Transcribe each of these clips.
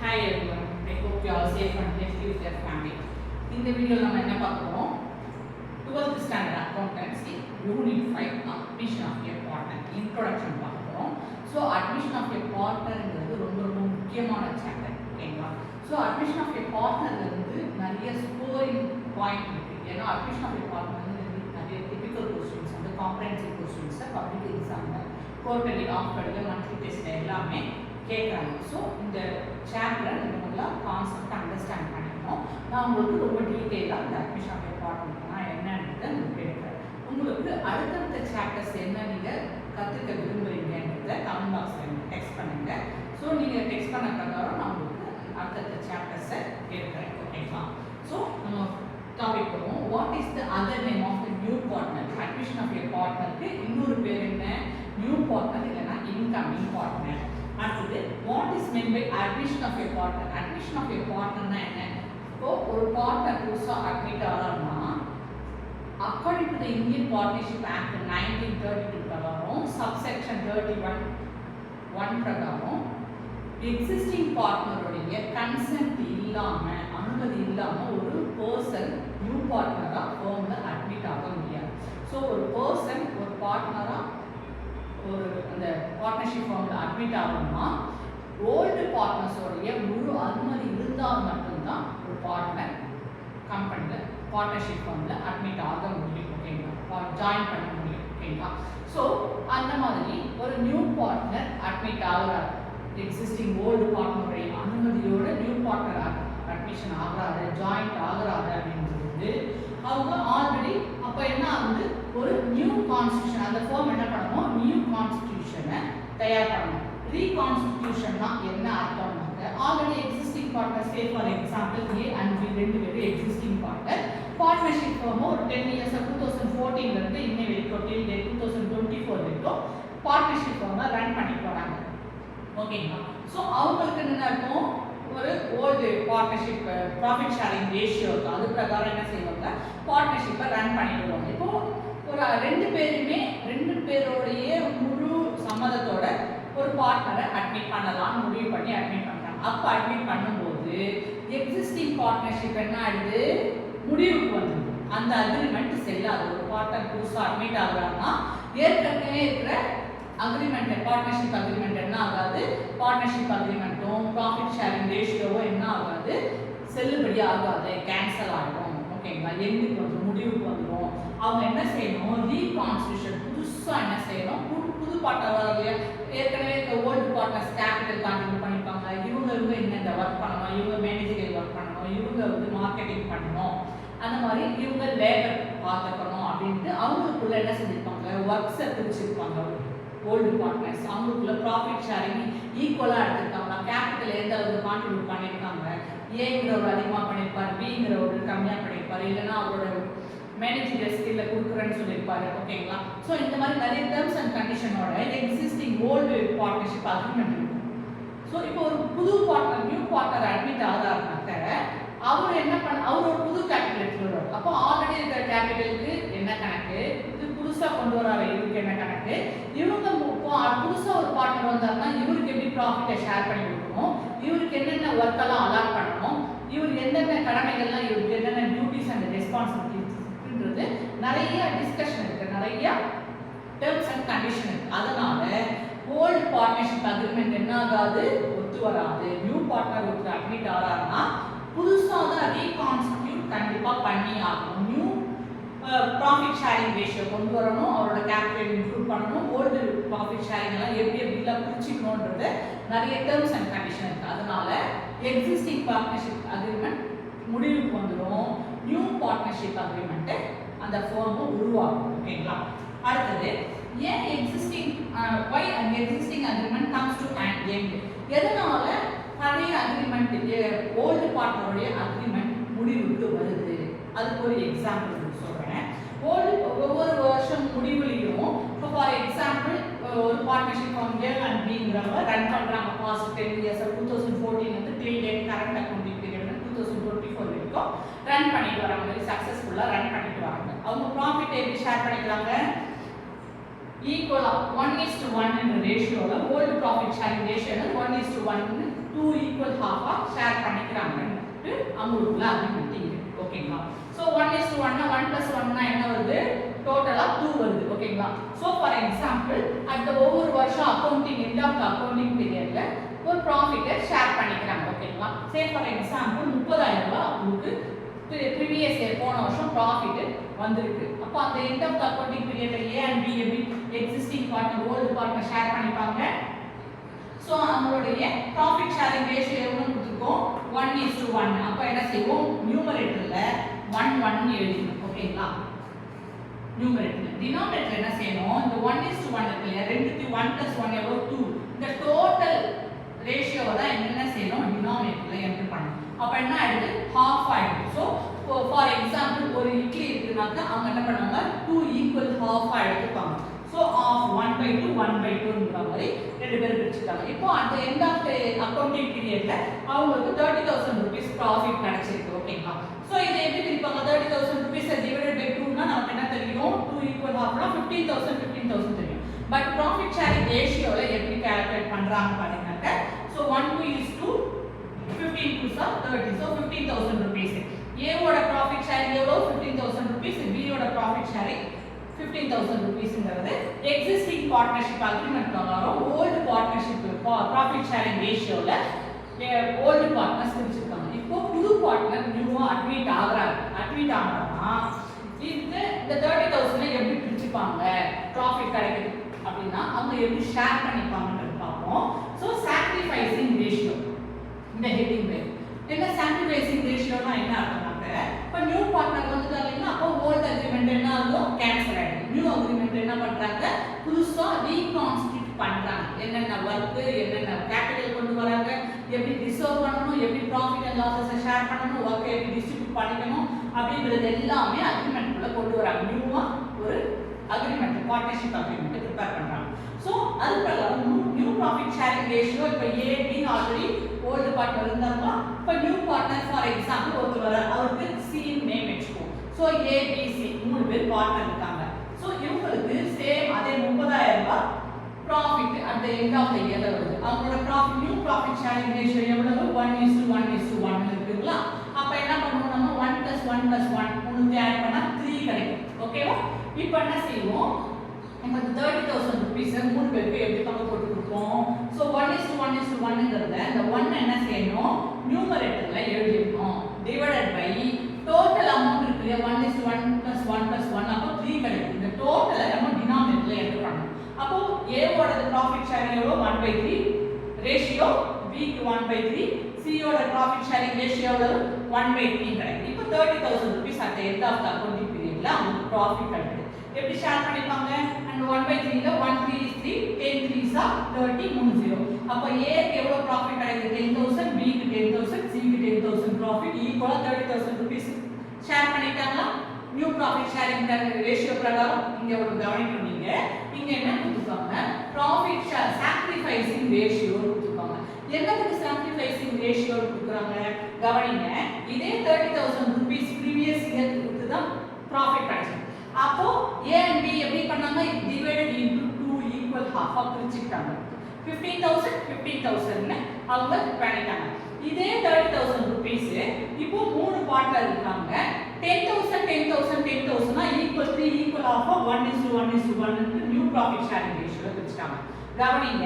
Hi everyone, I hope you are safe and healthy with your family. In the video, நம்ம என்ன பார்க்கிறோம் 12th standard accountancy unit 5 admission of a partner introduction பார்க்கிறோம். So admission of a partner ங்கிறது ரொம்ப ரொம்ப முக்கியமான chapter ஓகேங்களா. So admission of a partner வந்து நிறைய ஸ்கோரிங் பாயிண்ட் இருக்கு. ஏன்னா admission of a partner வந்து நிறைய typical questions and comprehensive questions public exam quarterly half-yearly monthly test எல்லாமே கேட்குறாங்க. ஸோ இந்த சாப்டரை நீங்கள் நல்லா கான்செப்ட் அண்டர்ஸ்டாண்ட் பண்ணிக்கணும். நான் உங்களுக்கு ரொம்ப டீட்டெயிலாக இந்த அட்மிஷன் ஆஃப் டிபார்ட்மெண்ட்னா என்னன்றதை உங்களுக்கு எடுக்கிறேன். உங்களுக்கு அடுத்தடுத்த சாப்டர்ஸ் என்ன நீங்கள் கற்றுக்க விரும்புகிறீங்கன்றதை கமெண்ட் பாக்ஸில் டெக்ஸ்ட் பண்ணுங்கள். ஸோ நீங்கள் டெக்ஸ்ட் பண்ண பிரகாரம் நான் உங்களுக்கு அடுத்தடுத்த சாப்டர்ஸை எடுக்கிறேன் ஓகேங்களா. ஸோ நம்ம டாபிக் போவோம். What is the other name of the new partner? Admission of a பார்ட்னருக்கு இன்னொரு பேர் என்ன? நியூ பார்ட்னர் இல்லைன்னா இன்கமிங் பார்ட்னர். அடுத்தது what is mean by admission of a partner? Admission of a பார்ட்னர்னா என்ன? இப்போ ஒரு பார்ட்னர் புதுசாக அட்மிட் ஆகிறாருன்னா according to the Indian partnership act 1932 பிரகாரம் சப்செக்ஷன் 31 பிரகாரம் எக்ஸிஸ்டிங் பார்ட்னருடைய கன்சென்ட் இல்லாமல் அனுமதி இல்லாமல் ஒரு பர்சன் நியூ பார்ட்னராக ஃபர்மில் அட்மிட் ஆக முடியாது. ஸோ ஒரு பர்சன் ஒரு பார்ட்னராக ஒரு அந்த பார்ட்னர்ஷிப் ஃபார்மில் அட்மிட் ஆகணும்னா ஓல்டு பார்ட்னர்ஸோடைய முழு அனுமதி இருந்தால் மட்டும்தான் ஒரு பார்ட்னர் கம்பெனியில் பார்ட்னர்ஷிப் ஃபார்மில் அட்மிட் ஆக முடியும் ஓகேங்களா, ஜாயின் பண்ண முடியும் ஓகேங்களா. ஸோ அந்த மாதிரி ஒரு நியூ பார்ட்னர் அட்மிட் ஆகுறாரு, எக்ஸிஸ்டிங் ஓல்டு பார்ட்னருடைய அனுமதியோட நியூ பார்ட்னர் அட்மிஷன் ஆகுறாரு, ஜாயின்ட் ஆகுறாரு அப்படின்றது அவங்க ஆல்ரெடி அப்போ என்ன ஆகுது, ஒரு நியூ கான்ஸ்டியூஷன் அந்த ஃபார்ம் என்ன பண்ணணும், நியூ கான்ஸ்டியூஷனை தயார் பண்ணணும். ரீகான்ஸ்டியூஷன்னா என்ன அர்த்தம்னாக்க already existing partner say for example A and B ரெண்டு பேரும் எக்ஸிஸ்டிங் பார்ட்னர் பார்ட்னர்ஷிப் ஃபார்ம் ஒரு 10 இயர்ஸ் 2014 இன்னை வரைக்கும் டில் 2024 வரைக்கும் பார்ட்னர்ஷிப் ஃபார்மை ரன் பண்ணி போகிறாங்க ஓகேங்களா. ஸோ அவங்களுக்கு என்ன இருக்கும், ஒரு old partnership profit sharing ratio இருக்குது, அது பிரகாரம் என்ன செய்வாங்க, பார்ட்னர்ஷிப்பை ரன் பண்ணிடுவாங்க. இப்போ ஒரு ரெண்டு பேரோடைய முழு சம்மதத்தோட ஒரு பார்ட்னரை அட்மிட் பண்ணலாம்னு முடிவு பண்ணி அட்மிட் பண்ணுறாங்க. அப்போ அட்மிட் பண்ணும்போது எக்ஸிஸ்டிங் பார்ட்னர்ஷிப் என்ன ஆயிடுது, முடிவுக்கு வந்துடுது. அந்த அக்ரிமெண்ட் செல்லாது. ஒரு பார்ட்னர் புதுசாக அட்மிட் ஆகுறாங்கன்னா ஏற்கனவே இருக்கிற அக்ரிமெண்ட் பார்ட்னர்ஷிப் அக்ரிமெண்ட் என்ன ஆகாது, பார்ட்னர்ஷிப் அக்ரிமெண்ட்டும் ப்ராஃபிட் ஷேரிங் ரேஷியோவும் என்ன ஆகாது, செல்லுபடி ஆகாது, கேன்சல் ஆகிடும் ஓகேங்களா. எங்களுக்கு வந்து முடிவுக்கு வந்துடும். அவங்க என்ன செய்யணும், ரீகான்ஸ்டியூஷன் புதுசாக என்ன செய்யணும், புது பார்ட்னர் ஏற்கனவே ஓல்டு பார்ட்னர்ஸ் கேபிட்டல் கான்ட்ரிபியூட் பண்ணியிருப்பாங்க, இவங்க என்னென்ன ஒர்க் பண்ணணும், இவங்க மேனேஜரில் ஒர்க் பண்ணணும், இவங்க வந்து மார்க்கெட்டிங் பண்ணணும், அந்த மாதிரி இவங்க லேபர் பார்த்துக்கணும் அப்படின்ட்டு அவங்களுக்குள்ள என்ன செஞ்சுருப்பாங்க, ஒர்க்ஸை பிரிச்சிருப்பாங்க. ஓல்டு பார்ட்னர்ஸ் அவங்களுக்குள்ள ப்ராஃபிட் ஷேரிங் ஈக்குவலாக எடுத்திருக்காங்க. கேபிட்டல் எந்த அளவுக்கு கான்ட்ரிபியூட் பண்ணியிருக்காங்க, ஏங்கிறவர் அதிகமாக பண்ணியிருப்பார், பிங்கிறவர் கம்மியாக பண்ணியிருப்பார், இல்லைன்னா அவரோட மேனேஜர் ஸ்கில்ல கொடுக்குறேன்னு சொல்லியிருப்பாரு ஓகேங்களா. ஸோ இந்த மாதிரி நிறைய டேர்ம்ஸ் அண்ட் கண்டிஷனோட எக்ஸிஸ்டிங் ஓல்டு பார்ட்னர்ஷிப் அக்ரிமெண்ட் இருக்கும். ஸோ இப்போ ஒரு புது பார்ட்னர் நியூ பார்ட்னர் அட்மிட் ஆகிறாருனாக்க அவர் என்ன அவர் ஒரு புது கேபிட்டல் எடுத்துட்டு வருவார். அப்போ ஆல்ரெடி இருக்கிற கேபிட்டலுக்கு என்ன கணக்கு, இது புதுசாக கொண்டு வராரு இவருக்கு என்ன கணக்கு, இவங்க புதுசாக ஒரு பார்ட்னர் வந்தாருன்னா இவருக்கு எப்படி ப்ராஃபிட்டை ஷேர் பண்ணி கொடுக்கணும், இவருக்கு என்னென்ன ஒர்க்கெல்லாம் அலாட் பண்ணணும், இவர் எந்தெந்த கடமைகள்லாம் இவருக்கு என்னென்ன டியூட்டிஸ் அண்ட் ரெஸ்பான்சிபிலிட்டிஸ்ன்றது நிறைய டிஸ்கஷன் இருக்குது, நிறைய டேர்ம்ஸ் அண்ட் கண்டிஷன் இருக்குது. அதனால ஓல்டு பார்ட்னர்ஷிப் அக்ரிமெண்ட் என்ன ஆகாது, ஒத்து வராது. நியூ பார்ட்னர் ஒருத்தர் அட்மிட் ஆகிறாருன்னா புதுசாக தான் ரீகான்ஸ்டியூட் கண்டிப்பாக பண்ணி ஆகணும். நியூ ப்ராஃபிட் ஷேரிங் ரேஷியோ கொண்டு வரணும், அவரோட கேபிட்டல் இன்க்ளூட் பண்ணணும், ஓல்டு ப்ராஃபிட் ஷேரிங் எல்லாம் எப்படிலாம் பிரிச்சுக்கணுன்றது நிறைய டேர்ம்ஸ் அண்ட் கண்டிஷன் இருக்குது. அதனால எக்ஸிஸ்டிங் பார்ட்னர்ஷிப் அக்ரிமெண்ட் முடிவுக்கு வந்துடும், நியூ பார்ட்னர்ஷிப் அக்ரிமெண்ட்டு அந்த ஃபார்மை உருவாகும் ஓகேங்களா. அடுத்தது ஏன் existing agreement comes to and end, எதனால பழைய அக்ரிமெண்ட் ஓல்டு பார்ட்னருடைய அக்ரிமெண்ட் முடிவுக்கு வருது, அதுக்கு ஒரு எக்ஸாம்பிள் சொல்கிறேன். ஒவ்வொரு வருஷம் முடிவுலையும் இப்போ ஃபார் எக்ஸாம்பிள் ஒரு பார்ட்னர்ஷிப் ஃபார்ம் ஏ அண்ட் பிங்கிறவங்க ரன் பண்ணுறாங்க past 10 years 2014 till date current accounting period 2024 வரைக்கும் ரன் பண்ணிட்டு வராங்க, வெரி சக்ஸஸ்ஃபுல்லாக ரன் பண்ணிட்டு வராங்க. அவங்க ப்ராஃபிட் எப்படி ஷேர் பண்ணிக்கிறாங்க, ஈக்குவலாக 1:1 என்ற ரேஷியோவில் ஓல்டு ப்ராஃபிட் ஷேரிங் ரேஷியோவில் 1:1 2 ஈக்குவல் ஹாஃபா ஷேர் பண்ணிக்கிறாங்கன்னு அவங்களுக்குள்ள அக்ரிமெண்ட் இருக்கு ஓகேங்களா சோ 1:1 னா 1 + 1 னா என்ன வருது டோட்டலா 2 வருது ஓகேங்களா சோ ஃபார் எக்ஸாம்பிள் அந்த ஒவ்வொரு வருஷம் அக்கவுண்டிங் எண்ட் ஆஃப் அக்கவுண்டிங் பீரியட்ல ஒரு ப்ராஃபிட்டை ஷேர் பண்ணிக்கிறாங்க ஓகேங்களா சே ஃபார் எக்ஸாம்பிள் 30000 ரூபாய் உங்களுக்கு ப்ரீவியஸ் இயர் போன வருஷம் ப்ராஃபிட் வந்திருக்கு அப்ப அந்த எண்ட் ஆஃப் அக்கவுண்டிங் பீரியட்ல A and B எப்படி existing partner old partner share பண்ணிப்பாங்க சோ நம்மளுடைய ப்ராஃபிட் ஷேரிங் ரேஷியோ எவ்வளவு கொடுத்திருக்கோம் 1:1 அப்ப என்ன செய்வோம் நியூமரேட்டர்ல 1 எழுதிக்கணும் ஓகேங்களா நியூமரேட்டர்ல டினாமினேட்டர்ல என்ன செய்யணும் இந்த 1:1 இருக்குல்ல ரெண்டுக்கு 1 + 1 எவ்வளவு 2 இந்த டோட்டல் ரேஷியோவை தான் என்ன செய்யணும் டினாமினேட்டர்ல என்டர் பண்ணணும் அப்ப என்ன ஆயிடுது half ஆயிடுது சோ ஃபார் எக்ஸாம்பிள் ஒரு இட்லி இருக்குனாக்க அவங்க என்ன பண்ணுவாங்க 2 ஈக்குவல் half எடுத்துப்பாங்க சோ half 1/2 1/2ங்கற மாதிரி ரெண்டு பேரும் பிரிச்சுட்டாங்க இப்போ அந்த எண்ட் ஆஃப் அக்கவுண்டிங் பீரியட்ல அவங்களுக்கு 30000 ரூபீஸ் ப்ராஃபிட் கிடைச்சிருக்கு ஓகேங்களா சோ இதை எப்படி பிரிப்பாங்க 30000 ரூபீஸ் டிவைடட் பை 2 னா நமக்கு என்ன தெரியும் 2 ஈக்குவல் half னா 15000 தெரியும் பட் ப்ராஃபிட் ஷேரிங் ரேஷியோல எப்படி கால்குலேட் பண்றாங்க பாத்தீங்கன்னாக்க so 1:15 2s are 30 so 15000 rupees A ஓட profit sharing எவ்வளவு 15000 rupees B ஓட profit sharing 15000 rupeesங்கிறது existing partnership agreement பிரகாரம் old partnership profit sharing ratioல old partners பிரிச்சிருக்காங்க இப்போ புது பார்ட்னர் நியூவா அட்மிட் ஆகுறாங்கன்னா இந்த 30000 எப்படி பிரிச்சுப்பாங்க profit கிடைக்குது அப்படினா அவங்க எப்படி ஷேர் பண்ணிப்பாங்கன்னு பார்ப்போம் சோ sacrificing ratio இந்த ஹெட்டிங் வே என்ன sacrificing ratio னா என்ன அர்த்தம்னா இப்ப நியூ பார்ட்னர் வந்துட்டாங்கன்னா அப்ப ஓல்ட் அக்ரிமெண்ட் என்ன ஆகும் கேன்சல் ஆயிடும் நியூ அக்ரிமெண்ட் என்ன பண்றாங்க புதுசா ரீகான்ஸ்டிட்யூட் பண்றாங்க என்னென்ன வர்க் என்னென்ன கேபிட்டல் கொண்டு வராங்க எப்படி ரிசர்வ் பண்ணனும் எப்படி ப்ராஃபிட் அண்ட் லாஸஸ் ஷேர் பண்ணனும் வர்க் எப்படி டிஸ்ட்ரிபியூட் பண்ணிக்கணும் அப்படிங்கிறது எல்லாமே அக்ரிமெண்ட்ல கொண்டு வராங்க நியூவா ஒரு அக்ரிமெண்ட் பார்ட்னர்ஷிப் அக்ரிமெண்ட் ப்ரிப்பேர் பண்றாங்க சோ அது பிரகாரம் நியூ ப்ராஃபிட் ஷேரிங் ரேஷியோ இப்ப A B already old partner இருந்தாங்க இப்ப நியூ பார்ட்னர் ஃபார் எக்ஸாம்பிள் ஒருத்தர் அவருக்கு C நேம் வெச்சுப்போம் சோ A B C மூணு பேர் பார்ட்னர் இருக்காங்க சோ இவங்களுக்கு சேம் அதே 30000 ரூபாய் profit at the end of the year வருது அவங்களோட profit new profit sharing ratio எவ்வளவு 1:1 இருக்குங்களா அப்ப என்ன பண்ணுவோம் நம்ம 1 + 1 + 1 மூணுக்கு ஆட் பண்ணா 3 கிடைக்கும் ஓகேவா இப்போ என்ன செய்வோம் நம்ம 30000 ரூபீஸ் மூணு பேருக்கு எப்படி பங்கு போட்டு கொடுப்போம் சோ 1:1 அந்த 1 என்ன செய்யணும் நியூமரேட்டர்ல எழுதிடணும் டிவைடட் பை டோட்டல் அமௌண்ட் இருக்கு 1:1 + 1 + 1 அப்ப 3 கிடைக்கும் இந்த டோட்டலை நம்ம டினாமினேட்டர்ல என்டர் பண்ணணும் அப்போ A ஓட ப்ராஃபிட் ஷேரிங் எவ்வளவு 1/3 ரேஷியோ B க்கு 1/3 C ஓட ப்ராஃபிட் ஷேரிங் ரேஷியோ எவ்வளவு 1/3 கிடைக்கும் இப்போ 30000 rupees at the end of the accounting periodல உங்களுக்கு ப்ராஃபிட் கிடைக்கும் எப்படி ஷேர் பண்ணிப்பாங்க and 1/3 ல 1 3 is 3 10 3s are 30 30 அப்ப A க்கு எவ்வளவு ப்ராஃபிட் கிடைக்குது 10000 B க்கு 10000 C க்கு 10000 ப்ராஃபிட் ஈக்குவலா 30000 ரூபீஸ் ஷேர் பண்ணிட்டாங்களா நியூ ப்ராஃபிட் ஷேரிங் ரேஷியோ பிரகாரம் இங்க ஒரு கவனிக்கணும் நீங்க இங்க என்ன கொடுத்துருக்காங்க ப்ராஃபிட் ஷேர் sacrificing ratio கொடுத்துருக்காங்க என்னதுக்கு sacrificing ratio கொடுக்குறாங்க கவனிங்க இதே 30000 ரூபீஸ் previous year கொடுத்து தான் ப்ராஃபிட் கிடைச்சது அப்போ A and B எப்படி பண்ணாங்க divided into 2 equal half பிரிச்சிட்டாங்க 15000 ன்னு அவங்க பண்ணிட்டாங்க இதே 30000 ரூபீஸ் இப்போ மூணு பார்ட்னர் இருக்காங்க 10000 னா ஈக்குவல் 3 ஈக்குவல் ஆஃப் 1:1 ன்னு நியூ ப்ராஃபிட் ஷேரிங் ரேஷியோல பிரிச்சிட்டாங்க கவனிங்க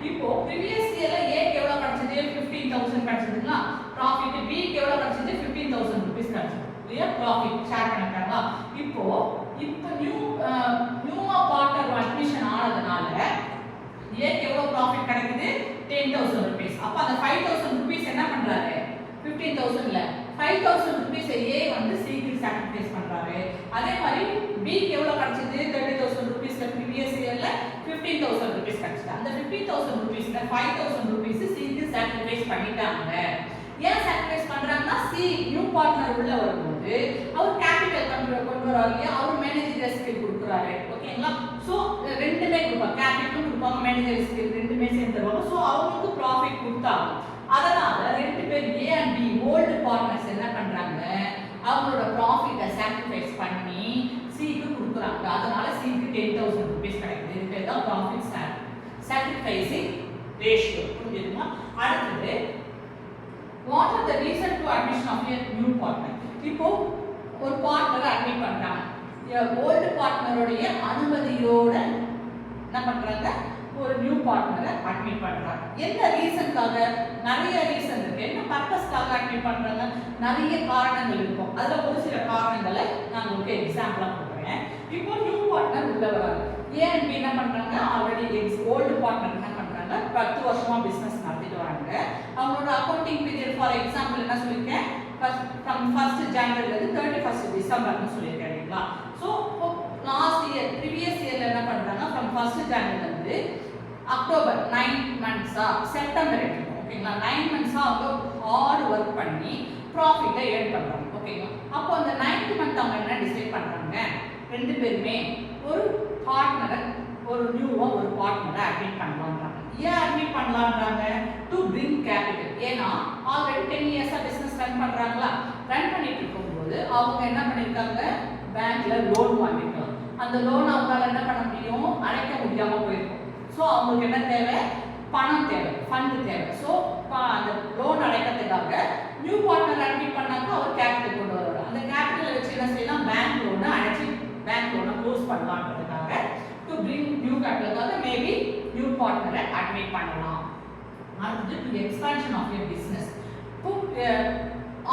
இப்போ previous yearல A க்கு எவ்வளவு கிடைச்சது 15000 கிடைச்சதுங்களா ப்ராஃபிட் B க்கு எவ்வளவு கிடைச்சது 15000 ரூபீஸ் கிடைச்சது இல்லையா ப்ராஃபிட் ஷேர் பண்ணிட்டாங்க இப்போ நியூவா பார்ட்னர் அட்மிஷன் ஆனதுனால A க்கு எவ்வளவு ப்ராஃபிட் கிடைக்குது 10000 ரூபீஸ் அப்ப அந்த 5000 ரூபீஸ் என்ன பண்றாரு 15000 இல்ல 5000 ரூபீஸ் A வந்து C க்கு சாக்ரிஃபைஸ் பண்றாரு அதே மாதிரி B க்கு எவ்வளவு கிடைச்சது 30000 ரூபீஸ்ல previous yearல 15000 ரூபீஸ் கிடைச்சது அந்த 15000 ரூபீஸ்ல 5000 ரூபீஸ் C க்கு சாக்ரிஃபைஸ் பண்ணிட்டாங்க ஏன் சாக்ரிஃபைஸ் பண்றாங்கன்னா C நியூ பார்ட்னர் உள்ள வரும்போது அவர் கேபிட்டல் கொண்டு வராரு அவர் மேனேஜர் ஸ்கில் கொடுக்குறாரு ஓகேங்களா சோ ரெண்டுமே கொடுப்பாங்க கேபிட்டலும் கொடுப்பாங்க மேனேஜர் ஸ்கில் ரெண்டுமே சேர்ந்து தருவாங்க சோ அவங்களுக்கு ப்ராஃபிட் கொடுத்தாங்க அதனால ரெண்டு பேர் A and B old partners என்ன பண்றாங்க அவங்களோட ப்ராஃபிட்டை சாக்ரிஃபைஸ் பண்ணி C க்கு கொடுக்குறாங்க அதனால C க்கு 10000 ரூபீஸ் கிடைக்குது இது தான் ப்ராஃபிட் சாக்ரிஃபைசிங் ரேஷியோ புரியுதுங்களா அடுத்து what the reason to admission of a new partner? இப்போ ஒரு பார்ட்னரை அட்மிட் பண்றாங்க, ஓல்டு பார்ட்னருடைய அனுமதியோட என்ன பண்றாங்க, ஒரு நியூ பார்ட்னரை அட்மிட் பண்றாங்க. என்ன ரீசன்காக? நிறைய ரீசன் இருக்கு. என்ன பர்பஸ்க்காக அட்மிட் பண்றாங்க? நிறைய காரணங்கள் இருக்கும். அதுல ஒரு சில காரணங்களை நான் உங்களுக்கு எக்ஸாம்பிளா கொடுக்குறேன். இப்போ நியூ பார்ட்னர் உள்ள வராங்க. ஏன் என்ன பண்றாங்க? ஆல்ரெடி ஓல்டு பார்ட்னர் என்ன பண்றாங்க, 10 வருஷமா பிசினஸ் நடத்திட்டு வராங்க. அவங்களோட அக்கவுண்டிங் பீரியட் ஃபார் எக்ஸாம்பிள் என்ன சொல்லியிருக்கேன், ஃப்ரம் 1 ஜனவரில இருந்து 31 டிசம்பர்னு சொல்லியிருக்கேன் இல்லைங்களா? ஸோ லாஸ்ட் இயர் ப்ரீவியஸ் இயர்ல என்ன பண்றாங்க, ஃப்ரம் 1 ஜனவரில இருந்து அக்டோபர் 9 மந்த்ஸா செப்டம்பர் வரைக்கும் ஓகேங்களா, 9 மந்த்ஸா அவங்க ஹார்ட் ஒர்க் பண்ணி ப்ராஃபிட்டை ஏர்ன் பண்றாங்க ஓகேங்களா. அப்போ அந்த 9th மந்த் அவங்க என்ன டிசைட் பண்றாங்க, ரெண்டு பேருமே ஒரு பார்ட்னரை, ஒரு நியூவா ஒரு பார்ட்னரை அட்மிட் பண்ணலாம்ன்றாங்க. ஏன் அட்மிட் பண்ணலாம்ன்றாங்க? To bring capital. ஏன்னா ஆல்ரெடி 10 இயர்ஸா பிசினஸ் ரன் பண்றாங்களா, ரன் பண்ணிட்டு இருக்கும்போது அவங்க என்ன பண்ணிருக்காங்க, பேங்க்ல லோன் வாங்கிருக்காங்க. அந்த லோன் அவங்களால என்ன பண்ண முடியும், அடைக்க முடியாம போயிருக்கும். ஸோ அவங்களுக்கு என்ன தேவை, பணம் தேவை, ஃபண்ட் தேவை. ஸோ அந்த லோன் அடைக்கிறதுக்காக நியூ பார்ட்னர் அட்மிட் பண்ணாக்க அவர் கேபிட்டல் கொண்டு வருவார். அந்த கேபிட்டலை வச்சு என்ன செய்யலாம், பேங்க் லோனை அடைச்சி பேங்க் லோனை க்ளோஸ் பண்ணலான்றதுக்காக டு பிரிங் நியூ கேபிட்டலுக்காக மேபி நியூ பார்ட்னரை அட்மிட் பண்ணலாம். அடுத்து to expansion of your business. இப்போ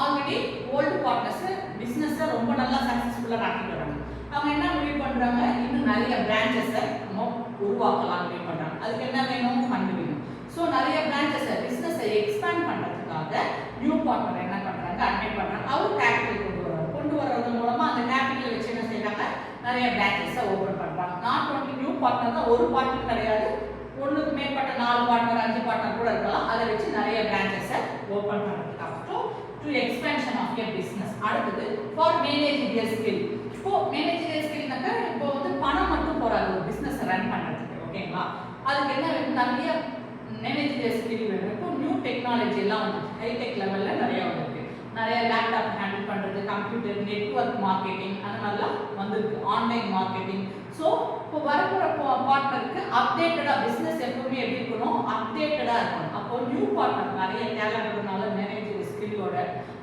ஆல்ரெடி ஓல்டு பார்ட்னர்ஸ் பிஸ்னஸை ரொம்ப நல்லா சக்ஸஸ்ஃபுல்லாக நடத்திட்டு வராங்க. அவங்க என்ன முடிவு பண்ணுறாங்க, இன்னும் நிறைய பிரான்ச்சஸை நம்ம உருவாக்கலாம் முடிவு பண்ணுறாங்க. அதுக்கு என்ன வேணும், ஃபண்ட் வேணும். ஸோ நிறைய பிரான்ச்சஸை பிஸ்னஸை எக்ஸ்பேண்ட் பண்ணுறதுக்காக நியூ பார்ட்னர் என்ன பண்ணுறாங்க, அட்மிட் பண்ணுறாங்க. அவர் கேபிட்டல் கொண்டு வர்றது மூலமாக அந்த கேபிட்டலை வச்சு என்ன செய்கிறாங்க, நிறைய பிரான்ச்சஸை ஓப்பன் பண்ணுறாங்க. நாட் ஒன்லி நியூ பார்ட்னர் தான், ஒரு பார்ட்னர் கிடையாது, ஒன்றுக்கு மேற்பட்ட 4 பார்ட்னர் 5 பார்ட்னர் கூட இருக்கலாம். அதை வச்சு நிறைய பிரான்ச்சஸை ஓப்பன் பண்ணுறதுக்காக to expansion of your business. அடுத்தது ஃபார் மேனேஜரியல் ஸ்கில். இப்போ மேனேஜரியல் ஸ்கில்னாக்கா இப்போ வந்து பணம் மட்டும் போறாது ஒரு பிஸ்னஸ் ரன் பண்ணுறதுக்கு ஓகேங்களா. அதுக்கு என்ன வேணும், நிறைய மேனேஜரியல் ஸ்கில் வேணும். இப்போ நியூ டெக்னாலஜி எல்லாம் வந்து ஹைடெக் லெவலில் நிறைய வந்துருக்கு. நிறைய லேப்டாப் ஹேண்டில் பண்ணுறது, கம்ப்யூட்டர், நெட்வொர்க் மார்க்கெட்டிங் அந்த மாதிரிலாம் வந்திருக்கு, ஆன்லைன் மார்க்கெட்டிங். ஸோ இப்போ வரப்போகிற பார்ட்னருக்கு அப்டேட்டடாக பிஸ்னஸ் எப்பவுமே எப்படி இருக்கணும், அப்டேட்டடாக இருக்கணும். அப்போ நியூ பார்ட்னர் நிறைய டேலண்ட்னால மேனேஜர் ஸ்கில்லோட